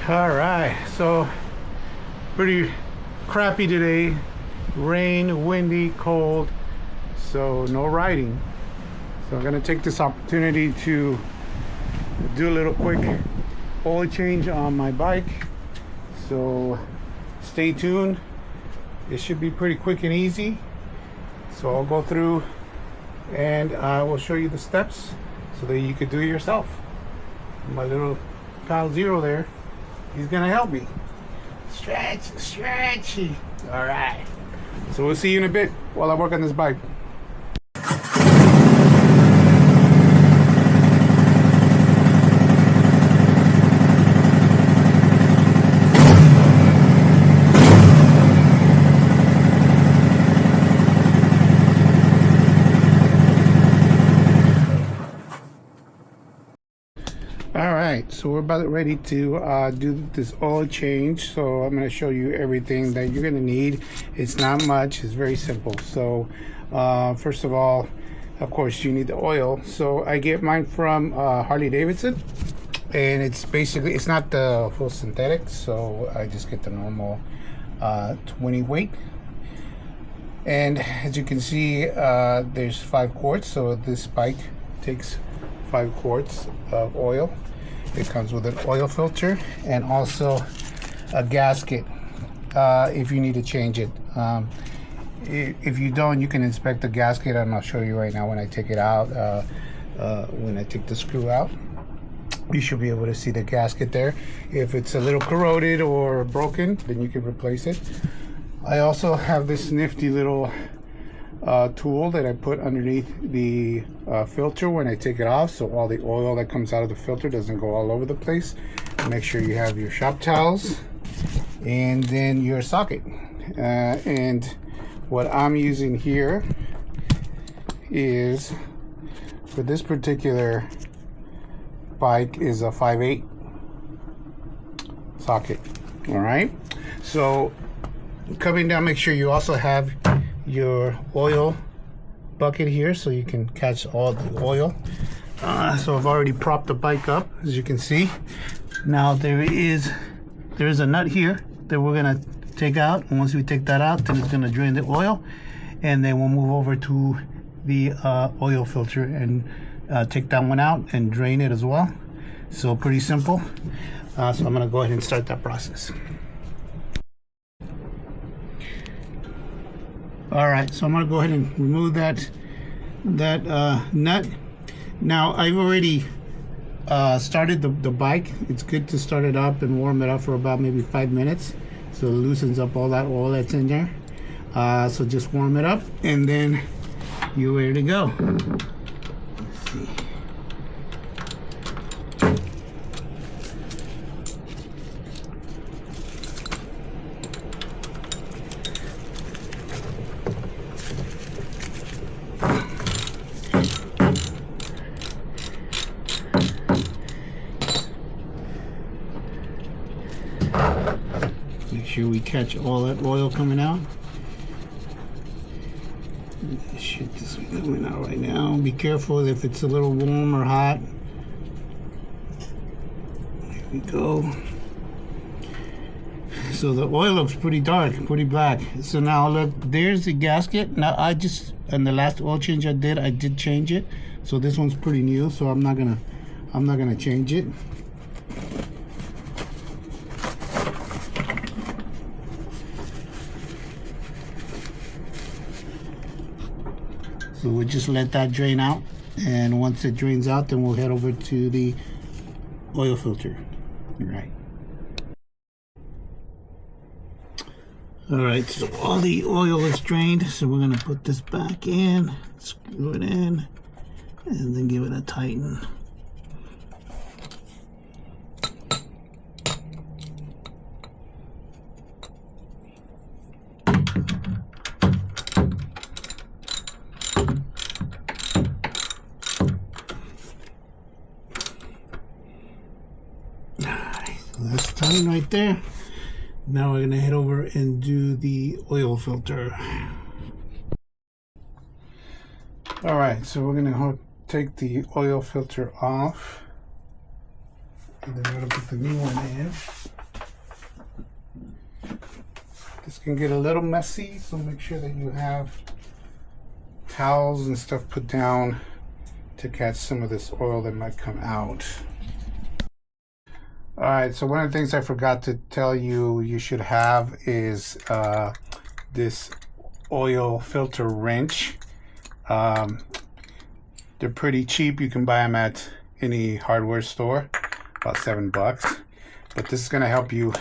All right, so pretty crappy today. Rain, windy, cold, so no riding. So I'm gonna take this opportunity to do a little quick oil change on my bike. So stay tuned. It should be pretty quick and easy. So I'll go through and I will show you the steps so that you could do it yourself. My little pal Zero there, he's gonna help me. Stretchy. All right. So we'll see you in a bit while I work on this bike. Alright, so we're about ready to do this oil change. So I'm going to show you everything that you're going to need. It's not much, it's very simple. So first of all, of course, you need the oil. So I get mine from Harley Davidson, and it's basically, it's not the full synthetic, so I just get the normal 20 weight. And as you can see, there's 5 quarts, so this bike takes 5 quarts of oil. It comes with an oil filter and also a gasket if you need to change it. If you don't, you can inspect the gasket, and I'll show you right now when I take it out. When I take the screw out, you should be able to see the gasket there. If it's a little corroded or broken, then you can replace it. I also have this nifty little tool that I put underneath the filter when I take it off, so all the oil that comes out of the filter doesn't go all over the place. Make sure you have your shop towels and then your socket. And what I'm using here is, for this particular bike, is a 5/8 socket. All right, so coming down, make sure you also have your oil bucket here so you can catch all the oil. So I've already propped the bike up, as you can see. Now there is a nut here that we're gonna take out, and once we take that out, then it's gonna drain the oil, and then we'll move over to the oil filter and take that one out and drain it as well. So pretty simple. So I'm gonna go ahead and start that process. All right, so I'm gonna go ahead and remove that nut. Now I've already started the bike. It's good to start it up and warm it up for about maybe 5 minutes, so it loosens up all that oil that's in there. So just warm it up, and then you're ready to go. Let's see. Make sure we catch all that oil coming out. Shit, this is coming out right now. Be careful if it's a little warm or hot. There we go. So the oil looks pretty dark, pretty black. So now look, there's the gasket. Now on the last oil change I did change it. So this one's pretty new, so I'm not gonna change it. So we'll just let that drain out, and once it drains out, then we'll head over to the oil filter. All right, so all the oil is drained, so we're gonna put this back in, screw it in, and then give it a tighten. That's tight right there. Now we're gonna head over and do the oil filter. All right, so we're gonna take the oil filter off, and then we're gonna put the new one in. This can get a little messy, so make sure that you have towels and stuff put down to catch some of this oil that might come out. Alright, so one of the things I forgot to tell you you should have is this oil filter wrench. They're pretty cheap. You can buy them at any hardware store, about $7. But this is going to help you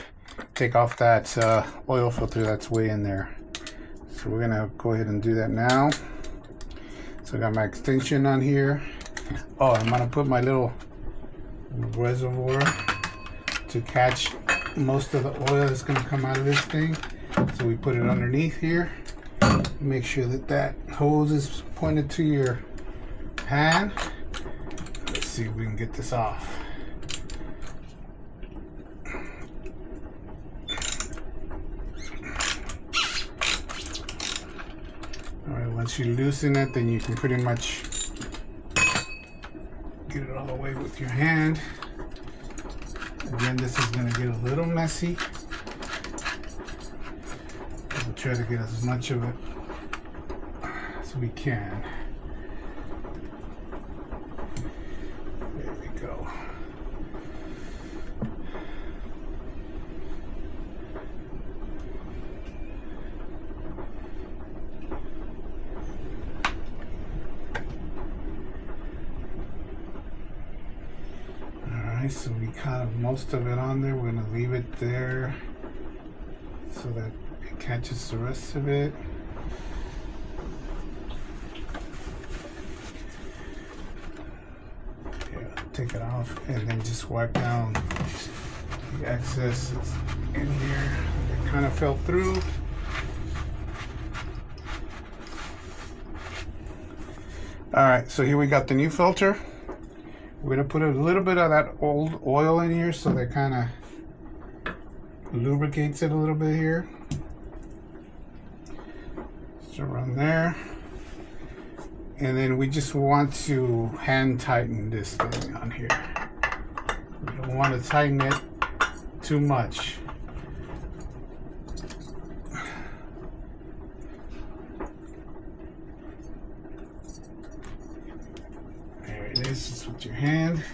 take off that oil filter that's way in there. So we're going to go ahead and do that now. So I got my extension on here. Oh, I'm going to put my little reservoir to catch most of the oil that's going to come out of this thing. So we put it underneath here. Make sure that that hose is pointed to your pan. Let's see if we can get this off. Alright, once you loosen it, then you can pretty much get it all the way with your hand. Again, this is going to get a little messy. We'll try to get as much of it as we can. There we go. So we got most of it on there. We're going to leave it there so that it catches the rest of it. Yeah, take it off and then just wipe down the excess in here. It kind of fell through. Alright, so here we got the new filter. We're going to put a little bit of that old oil in here so that kind of lubricates it a little bit here. So around there. And then we just want to hand tighten this thing on here. We don't want to tighten it too much. It is just with your hand.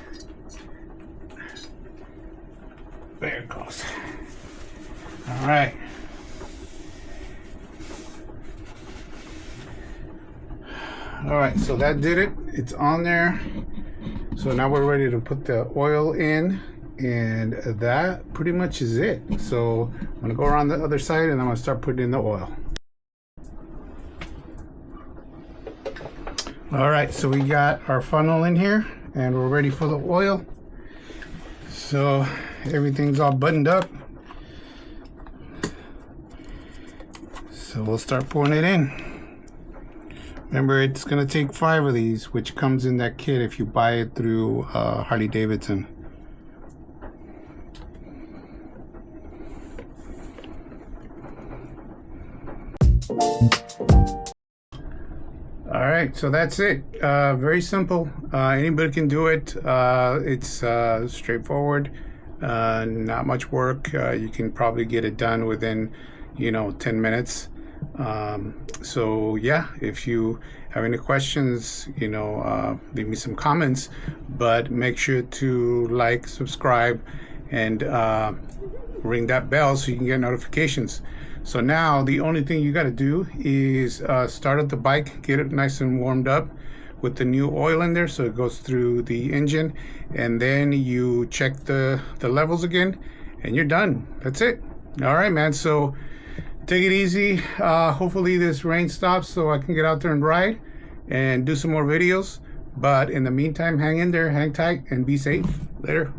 There it goes. All right. All right, so that did it. It's on there. So now we're ready to put the oil in, and that pretty much is it. So I'm gonna go around the other side and I'm gonna start putting in the oil. All right, so we got our funnel in here and we're ready for the oil. So everything's all buttoned up. So we'll start pouring it in. Remember, it's gonna take 5 of these, which comes in that kit if you buy it through Harley Davidson. All right, so that's it. Very simple. Anybody can do it. It's straightforward. Not much work. You can probably get it done within, 10 minutes. So yeah, if you have any questions, leave me some comments. But make sure to like, subscribe, and ring that bell so you can get notifications. So now the only thing you got to do is start up the bike, get it nice and warmed up with the new oil in there so it goes through the engine, and then you check the levels again and you're done. That's it. All right, man. So take it easy. Hopefully this rain stops so I can get out there and ride and do some more videos. But in the meantime, hang in there, hang tight, and be safe. Later.